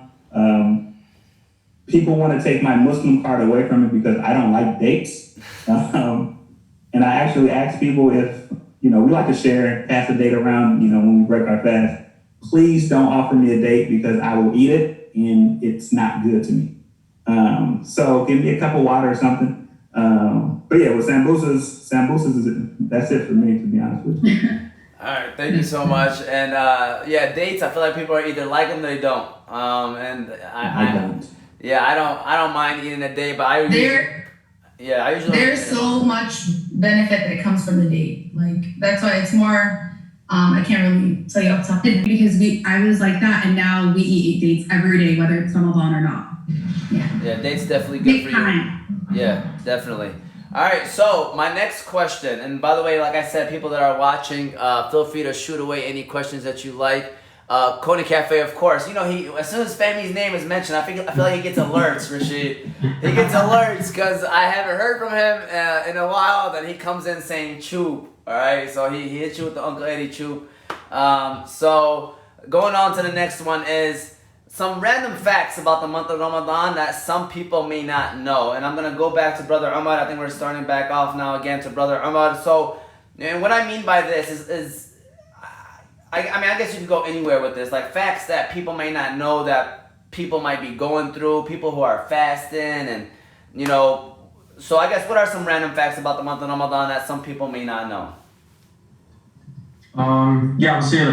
People want to take my Muslim card away from me because I don't like dates. And I actually ask people if, we like to share, pass the date around, when we break our fast. Please don't offer me a date because I will eat it and it's not good to me. So give me a cup of water or something. But yeah, with samosas, that's it for me, to be honest with you. All right, thank you so much. And dates. I feel like people are either like them or they don't. And I don't. Yeah, I don't mind eating a date, but I usually. There's so much benefit that comes from the date. Like that's why it's more. I can't really tell you off the top because I was like that, and now we eat dates every day, whether it's Ramadan or not. Yeah, dates definitely good for you. Yeah, definitely. All right, so my next question, and by the way, like I said, people that are watching, feel free to shoot away any questions that you like. Coney Cafe, of course. He as soon as family's name is mentioned, I feel like he gets alerts, Rashid. He gets alerts because I haven't heard from him in a while. Then he comes in saying "choop." All right, so he hits you with the Uncle Eddie choop. So going on to the next one is some random facts about the month of Ramadan that some people may not know. And I'm gonna go back to Brother Omar. I think we're starting back off now again to Brother Omar. So, and what I mean by this is I guess you can go anywhere with this, like facts that people may not know that people might be going through, people who are fasting, and so I guess what are some random facts about the month of Ramadan that some people may not know? I would say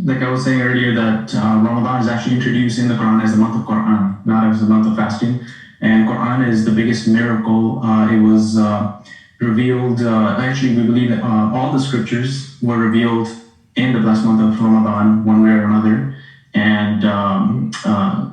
like I was saying earlier that Ramadan is actually introduced in the Quran as the month of Quran, not as the month of fasting. And Quran is the biggest miracle. It was revealed. Actually, we believe that all the scriptures were revealed in the blessed month of Ramadan, one way or another. And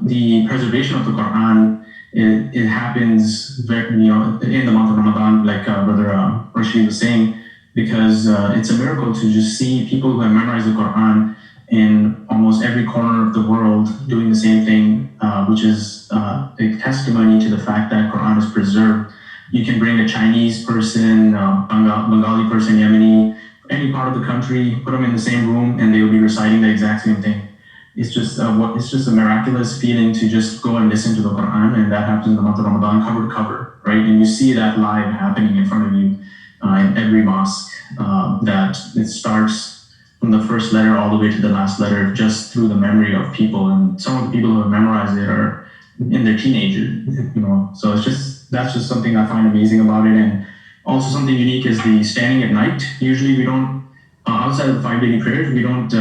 the preservation of the Quran, it happens in the month of Ramadan, like Brother Rashid was saying, because it's a miracle to just see people who have memorized the Quran in almost every corner of the world doing the same thing, which is a testimony to the fact that Quran is preserved. You can bring a Chinese person, Bengali person, Yemeni, any part of the country, put them in the same room, and they will be reciting the exact same thing. It's just a miraculous feeling to just go and listen to the Quran, and that happens in the month of Ramadan, cover to cover, right? And you see that live happening in front of you in every mosque. That it starts from the first letter all the way to the last letter, just through the memory of people. And some of the people who have memorized it are in their teenager, So that's just something I find amazing about it. And also something unique is the standing at night. Usually we don't, outside of the 5 daily prayers, we don't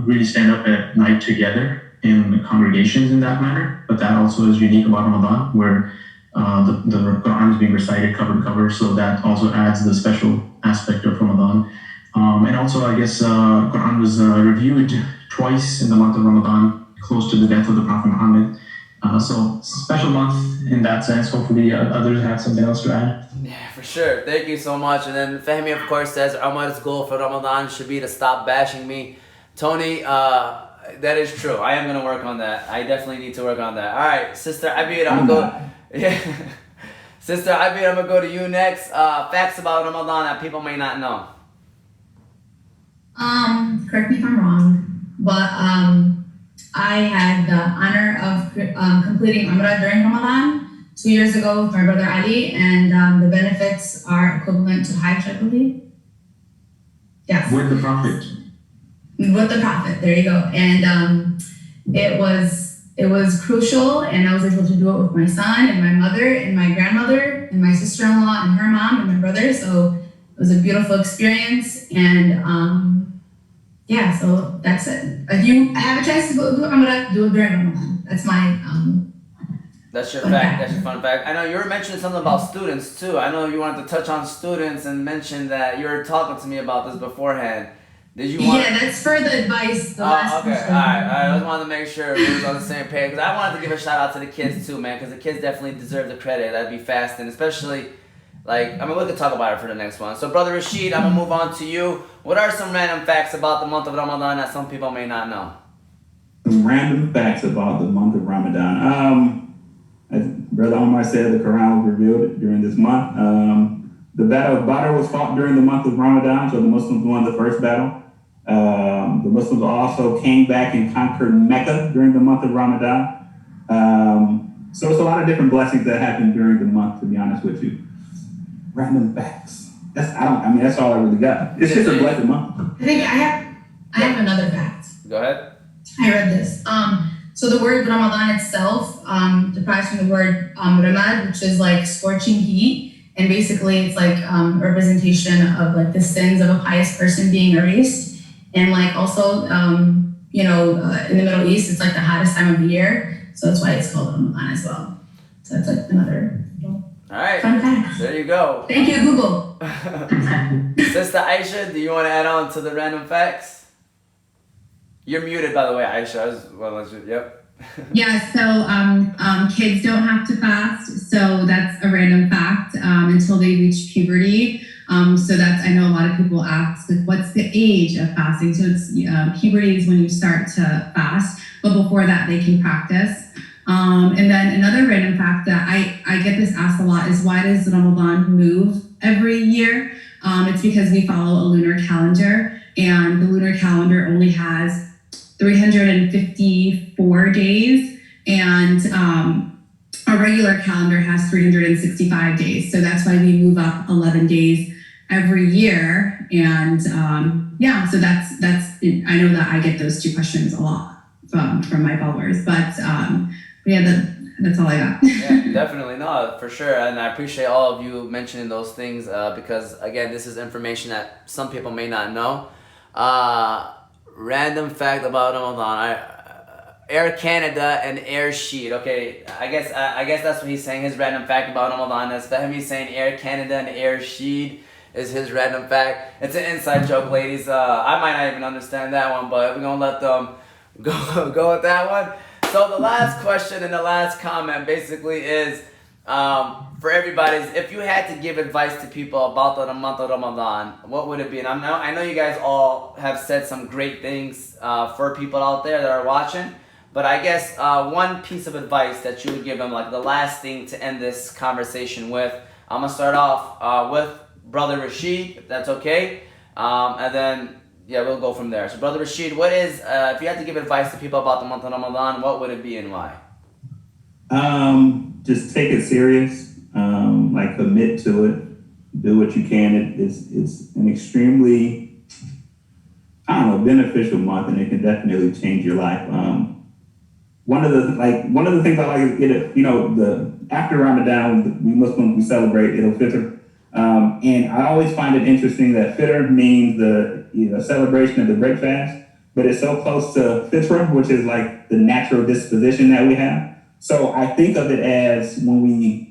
really stand up at night together in congregations in that manner. But that also is unique about Ramadan, where the Quran is being recited cover to cover. So that also adds the special aspect of Ramadan. And also, I guess, Quran was reviewed twice in the month of Ramadan, close to the death of the Prophet Muhammad. So special month in that sense. Hopefully others have something else to add. Yeah, for sure. Thank you so much. And then Fahmi, of course, says Omar's goal for Ramadan should be to stop bashing me. Tony, that is true. I am going to work on that. I definitely need to work on that. All right, Sister Abeer, I'm going to go. Yeah. Sister Abeer, I'm going to go to you next. Facts about Ramadan that people may not know. Correct me if I'm wrong, but I had the honor of completing Umrah during Ramadan 2 years ago with my brother Ali, and the benefits are equivalent to Hajj, I believe. Yes. With the Prophet. With the Prophet, there you go. And it was crucial, and I was able to do it with my son and my mother and my grandmother and my sister-in-law and her mom and my brother. So it was a beautiful experience, and so that's it. If you have a chance to go do it, I'm gonna do it during Ramadan. That's my That's your fact. That's your fun fact. I know you were mentioning something about students too. I know you wanted to touch on students and mention that you were talking to me about this beforehand. Did you want? Yeah, that's for the advice. The Oh, last okay. question. All right. I just wanted to make sure we was on the same page because I wanted to give a shout out to the kids too, man, because the kids definitely deserve the credit. That'd be fasting, especially like we could talk about it for the next one. So, brother Rashid, I'm gonna move on to you. What are some random facts about the month of Ramadan that some people may not know? Some random facts about the month of Ramadan. As Brother Omar said, the Quran was revealed during this month. The Battle of Badr was fought during the month of Ramadan, so the Muslims won the first battle. The Muslims also came back and conquered Mecca during the month of Ramadan. So it's a lot of different blessings that happened during the month, to be honest with you. Random facts. That's all I really got. It's just a blessed month. I think I have another fact. Go ahead. I read this. So the word Ramadan itself derives from the word ramad, which is like scorching heat. And basically it's like a representation of like the sins of a pious person being erased. And like also, in the Middle East, it's like the hottest time of the year. So that's why it's called Ramadan as well. So that's like another All right. fun fact. There you go. Thank you, Google. Sister Aisha, do you want to add on to the random facts? You're muted, by the way, Aisha. Yep. Yeah, so kids don't have to fast, so that's a random fact until they reach puberty. So that's, I know a lot of people ask, like, what's the age of fasting? So it's puberty is when you start to fast, but before that they can practice. And then another random fact that I get this asked a lot is, why does Ramadan move every year? It's because we follow a lunar calendar, and the lunar calendar only has 354 days, and our regular calendar has 365 days. So that's why we move up 11 days every year. And so that's I know that I get those two questions a lot from my followers, but that's all I got. Yeah, definitely. No, for sure. And I appreciate all of you mentioning those things because, again, this is information that some people may not know. Random fact about Ramadan. Air Canada and Air Rashid. Okay, I guess that's what he's saying. His random fact about Ramadan. That's him. He's saying Air Canada and Air Rashid is his random fact. It's an inside joke, ladies. I might not even understand that one, but we're gonna let them go with that one. So the last question and the last comment basically is for everybody's, if you had to give advice to people about the month of Ramadan, what would it be? And I know you guys all have said some great things for people out there that are watching, but I guess one piece of advice that you would give them, like the last thing to end this conversation with, I'm going to start off with Brother Rashid, if that's okay, and then we'll go from there. So Brother Rashid, what is, if you had to give advice to people about the month of Ramadan, what would it be and why? Just take it serious. Commit to it. Do what you can. It's an extremely, beneficial month, and it can definitely change your life. One of the things I like is after Ramadan, we Muslims, we celebrate Eid al-Fitr, and I always find it interesting that Fitr means the celebration of the break fast, but it's so close to Fitra, which is like the natural disposition that we have. So I think of it as when we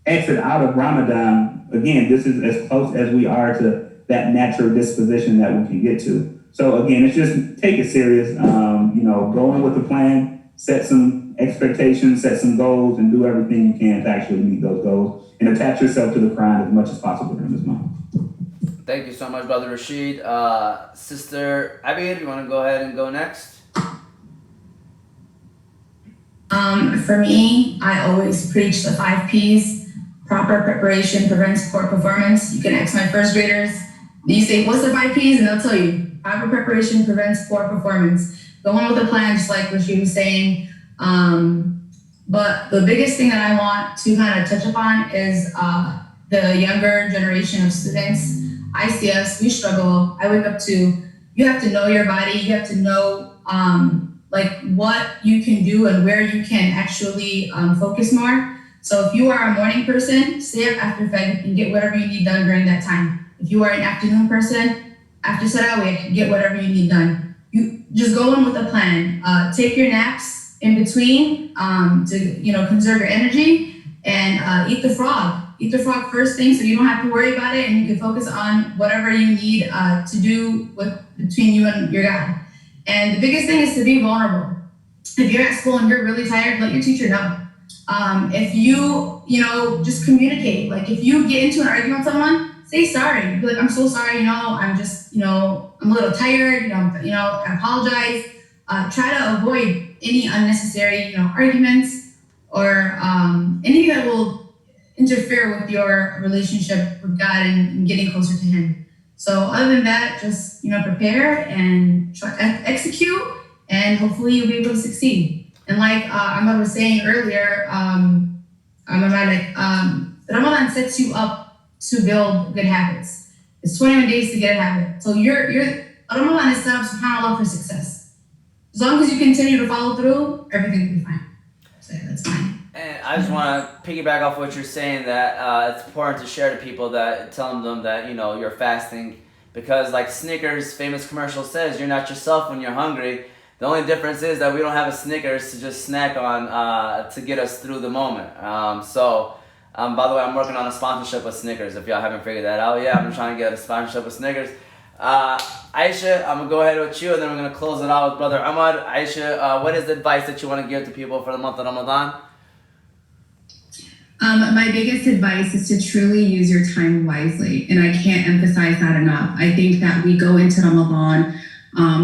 exit out of Ramadan, again, this is as close as we are to that natural disposition that we can get to. So again, it's just take it serious, go in with a plan, set some expectations, set some goals, and do everything you can to actually meet those goals, and attach yourself to the Quran as much as possible during this month. Thank you so much, Brother Rashid. Sister Abeer, you want to go ahead and go next? For me, I always preach the 5 Ps. Proper preparation prevents poor performance. You can ask my first graders. You say, what's the 5 Ps? And they'll tell you. Proper preparation prevents poor performance. Go on with the plan, just like Rashid was saying. But the biggest thing that I want to kind of touch upon is the younger generation of students. I see us, we struggle. I wake up to, you have to know your body. You have to know what you can do and where you can actually focus more. So if you are a morning person, stay up after Fajr and get whatever you need done during that time. If you are an afternoon person, after Sarawih, get whatever you need done. You just go in with a plan. Take your naps in between to conserve your energy, and eat the frog. eat the frog first thing so you don't have to worry about it and you can focus on whatever you need to do between you and your God. And the biggest thing is to be vulnerable. If you're at school and you're really tired, let your teacher know. If you just communicate. Like if you get into an argument with someone, say sorry. Be like, I'm so sorry, I'm just, I'm a little tired, I apologize. Try to avoid any unnecessary, arguments or anything that will interfere with your relationship with God and getting closer to Him. So other than that, just, prepare and try execute, and hopefully you'll be able to succeed. And like Ahmad was saying earlier, Malik, Ramadan sets you up to build good habits. It's 21 days to get a habit. So Ramadan is set up, subhanAllah, for success. As long as you continue to follow through, everything will be fine. So yeah, that's fine. And I just want to piggyback off what you're saying, that it's important to share to people, that telling them that you're fasting, because like Snickers famous commercial says, you're not yourself when you're hungry. The only difference is that we don't have a Snickers to just snack on to get us through the moment. By the way, I'm working on a sponsorship with Snickers. If y'all haven't figured that out, I'm trying to get a sponsorship with Snickers. Aisha, I'm gonna go ahead with you, and then we're gonna close it out with Brother Omar. Aisha, what is the advice that you want to give to people for the month of Ramadan? My biggest advice is to truly use your time wisely, and I can't emphasize that enough. I think that we go into Ramadan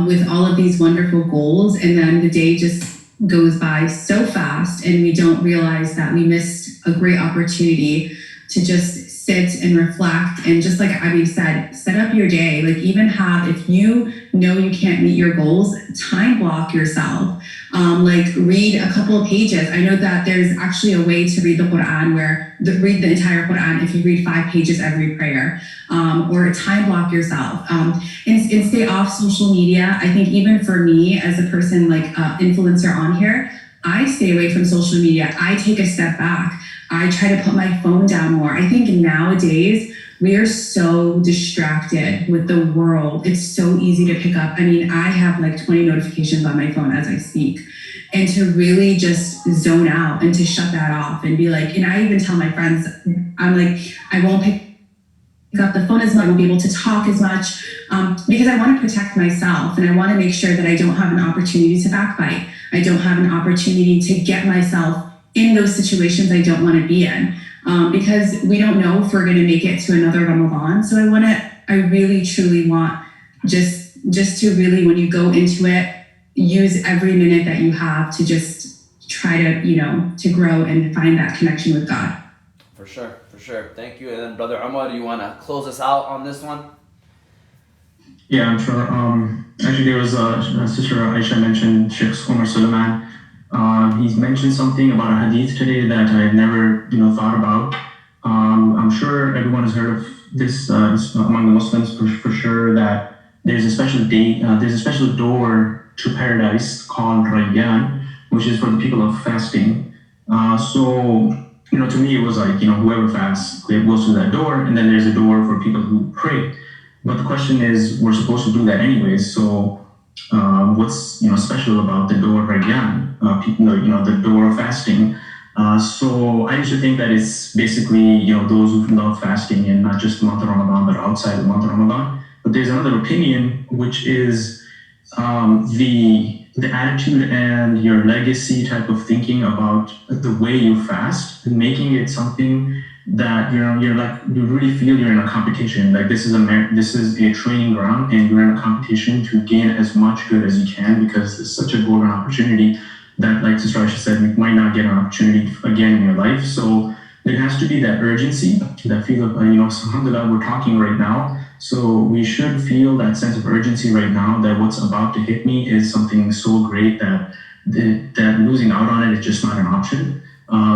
with all of these wonderful goals, and then the day just goes by so fast, and we don't realize that we missed a great opportunity to just sit and reflect. And just like Abeer said, set up your day. Like even if you know you can't meet your goals, time block yourself. Read a couple of pages. I know that there's actually a way to read the Quran read the entire Quran if you read 5 pages every prayer, or time block yourself, and stay off social media. I think even for me as a person, influencer on here, I stay away from social media. I take a step back. I try to put my phone down more. I think nowadays we are so distracted with the world. It's so easy to pick up. I mean, I have 20 notifications on my phone as I speak. And to really just zone out and to shut that off and be and I even tell my friends, I'm I won't pick up the phone as much, I won't be able to talk as much, because I want to protect myself, and I want to make sure that I don't have an opportunity to backbite. I don't have an opportunity to get myself in those situations I don't want to be in, because we don't know if we're going to make it to another Ramadan. So I really truly want just to really, when you go into it, use every minute that you have to just try to, to grow and find that connection with God. For sure. Thank you. And then Brother Omar, do you want to close us out on this one? Yeah, I'm sure. Actually, there was Sister Aisha mentioned Sheikh Omar Suleiman. He's mentioned something about a hadith today that I had never, thought about. I'm sure everyone has heard of this among the Muslims for sure, that there's a special door to paradise called Rayyan, which is for the people of fasting. To me it was whoever fasts goes through that door, and then there's a door for people who pray. But the question is, we're supposed to do that anyways. So what's special about the door of Rayyan, the door of fasting? So I used to think that it's basically those who love fasting, and not just the month of Ramadan, but outside the month of Ramadan. But there's another opinion, which is the attitude and your legacy type of thinking about the way you fast, and making it something that you really feel you're in a competition. This is a training ground, and you're in a competition to gain as much good as you can, because it's such a golden opportunity that, like Sister Aisha said, you might not get an opportunity again in your life. So there has to be that urgency, that feel of alhamdulillah, we're talking right now. So we should feel that sense of urgency right now, that what's about to hit me is something so great that losing out on it is just not an option.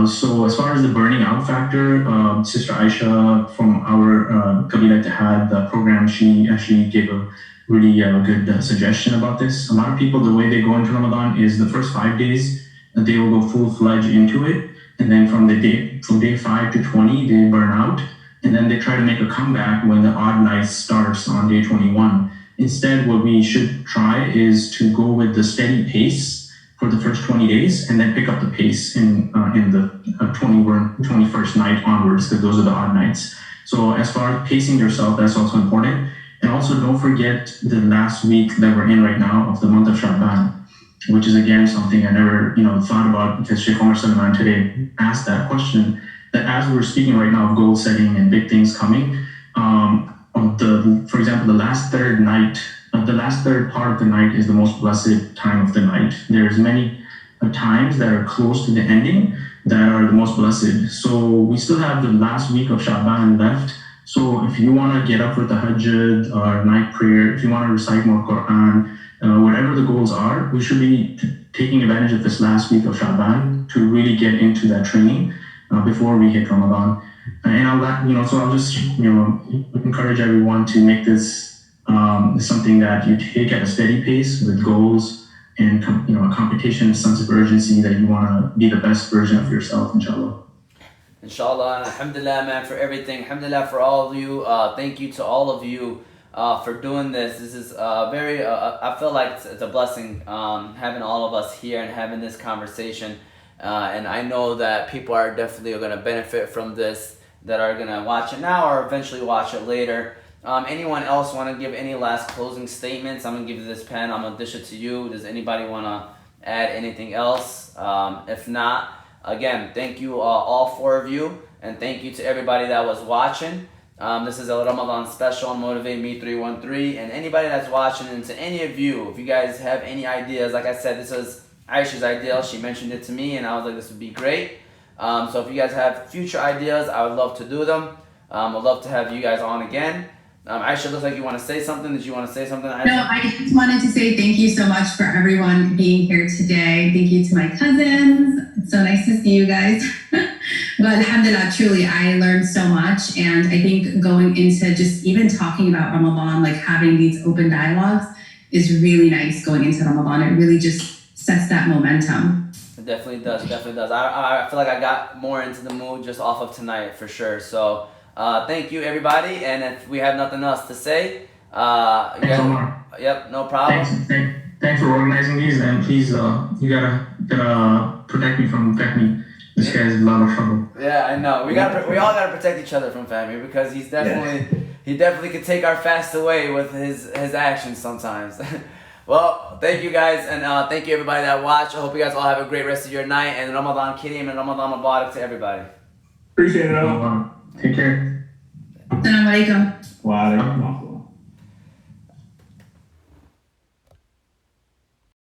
So as far as the burning out factor, Sister Aisha from our Kabila Ittihad, the program, she actually gave a really good suggestion about this. A lot of people, the way they go into Ramadan is the first 5 days, they will go full-fledged into it. And then from day 5 to 20, they burn out. And then they try to make a comeback when the odd night starts on day 21. Instead, what we should try is to go with the steady pace for the first 20 days, and then pick up the pace in the 21st night. night onwards, because those are the odd nights. So as far as pacing yourself, that's also important. And also don't forget the last week that we're in right now of the month of Sha'ban, which is again something I never, thought about, because Sheikh Omar Salman today asked that question, that as we're speaking right now of goal setting and big things coming, for example, the last third part of the night is the most blessed time of the night. There's many times that are close to the ending that are the most blessed. So we still have the last week of Sha'ban left. So if you want to get up with the Hajjud or night prayer, if you want to recite more Quran, whatever the goals are, we should be taking advantage of this last week of Sha'ban to really get into that training before we hit Ramadan. And I'll just encourage everyone to make this something that you take at a steady pace with goals and a competition, a sense of urgency that you want to be the best version of yourself, inshallah. Inshallah, and alhamdulillah, man, for everything. Alhamdulillah for all of you. Thank you to all of you for doing this. This is very, I feel like it's a blessing having all of us here and having this conversation. And I know that people are definitely going to benefit from this, that are going to watch it now or eventually watch it later. Anyone else want to give any last closing statements? I'm going to give you this pen. I'm going to dish it to you. Does anybody want to add anything else? If not, again, thank you all four of you. And thank you to everybody that was watching. This is a Ramadan special on Motivate Me 313. And anybody that's watching, and to any of you, if you guys have any ideas, like I said, this was Aisha's idea. She mentioned it to me and I was like, this would be great. So if you guys have future ideas, I would love to do them. I'd love to have you guys on again. Aisha, looks like you want to say something. Did you want to say something, Aisha? No, I just wanted to say thank you so much for everyone being here today. Thank you to my cousins. It's so nice to see you guys. But alhamdulillah, truly, I learned so much. And I think going into just even talking about Ramadan, like having these open dialogues is really nice going into Ramadan. It really just sets that momentum. It definitely does, I feel like I got more into the mood just off of tonight for sure. So thank you, everybody. And if we have nothing else to say, Thanks, Omar. Yep, no problem. Thanks for organizing these, and please, you gotta protect me from Fahmi. This guy's in a lot of trouble. Yeah, I know. We all gotta protect each other from Fahmi, because he definitely could take our fast away with his actions sometimes. Well, thank you guys, and thank you everybody that watched. I hope you guys all have a great rest of your night, and Ramadan Kareem and Ramadan Mubarak to everybody. Appreciate it all. Take care. Assalamu alaikum. Wa alaikum.